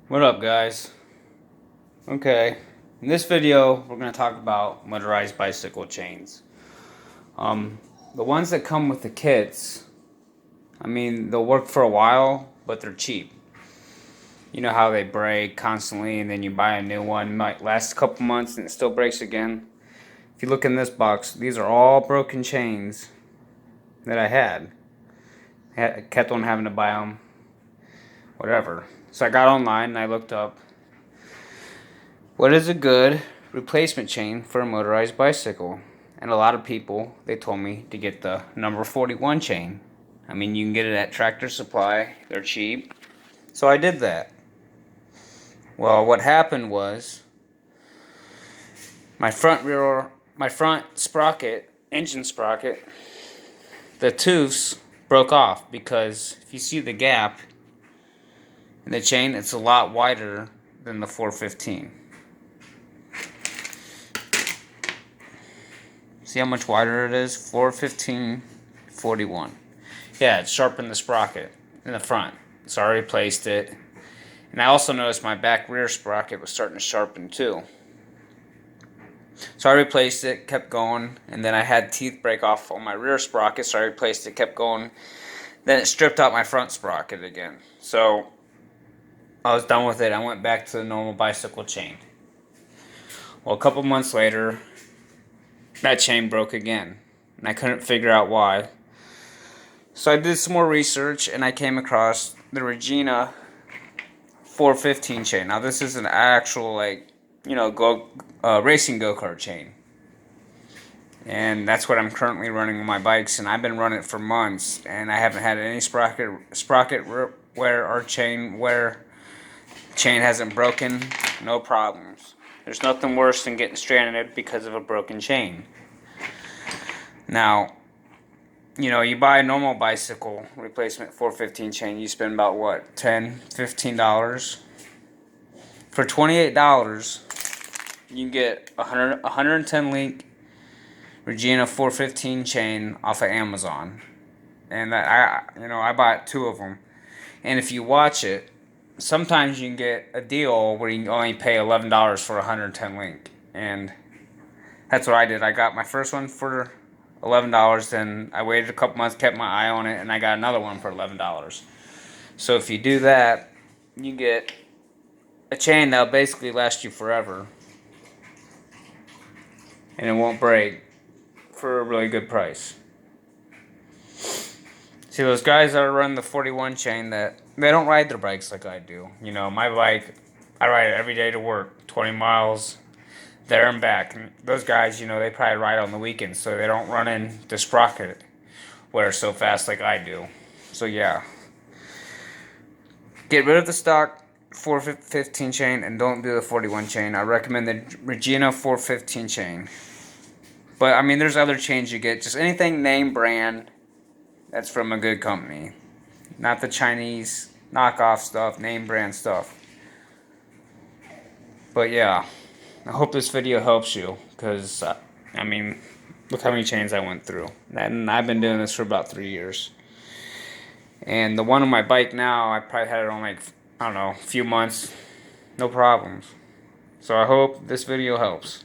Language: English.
What up, guys? Okay, in this video we're going to talk about motorized bicycle chains. The ones that come with the kits, I mean, they'll work for a while, but they're cheap. You know how they break constantly, and then you buy a new one, might last a couple months and it still breaks again. If you look in this box, these are all broken chains that I had. I kept on having to buy them, whatever. So I got online and I looked up what is a good replacement chain for a motorized bicycle. And a lot of people, they told me to get the number 41 chain. I mean, you can get it at Tractor Supply. They're cheap. So I did that. Well, what happened was my front sprocket, engine sprocket, the tooths broke off because if you see the gap in the chain, it's a lot wider than the 415. See how much wider it is? 415, 41. Yeah, it sharpened the sprocket in the front. So I replaced it. And I also noticed my back rear sprocket was starting to sharpen too. So I replaced it, kept going, and then I had teeth break off on my rear sprocket, so I replaced it, kept going. Then it stripped out my front sprocket again. So I was done with it. I went back to the normal bicycle chain. Well, a couple months later, that chain broke again, and I couldn't figure out why. So I did some more research, and I came across the Regina 415 chain. Now this is an actual, racing go-kart chain, and that's what I'm currently running on my bikes, and I've been running it for months, and I haven't had any sprocket wear or chain wear. Chain hasn't broken, no problems. There's nothing worse than getting stranded because of a broken chain. Now, you buy a normal bicycle replacement 415 chain, you spend about what, $10, $15? For $28, you can get a 110 link Regina 415 chain off of Amazon. And I bought two of them. And if you watch it, sometimes you can get a deal where you can only pay $11 for a 110 link. And that's what I did. I got my first one for $11, then I waited a couple months, kept my eye on it, and I got another one for $11. So if you do that, you get a chain that'll basically last you forever, and it won't break for a really good price. See, those guys that run the 41 chain, that they don't ride their bikes like I do. My bike, I ride it every day to work, 20 miles there and back. And those guys, they probably ride on the weekends, so they don't run in the sprocket wear so fast like I do. So yeah, get rid of the stock 415 chain and don't do the 41 chain. I recommend the Regina 415 chain. But I mean, there's other chains you get. Just anything name brand that's from a good company, not the Chinese knockoff stuff, name brand stuff. But yeah, I hope this video helps you, because look how many chains I went through, and I've been doing this for about 3 years. And the one on my bike now, I probably had it on a few months, no problems. So I hope this video helps.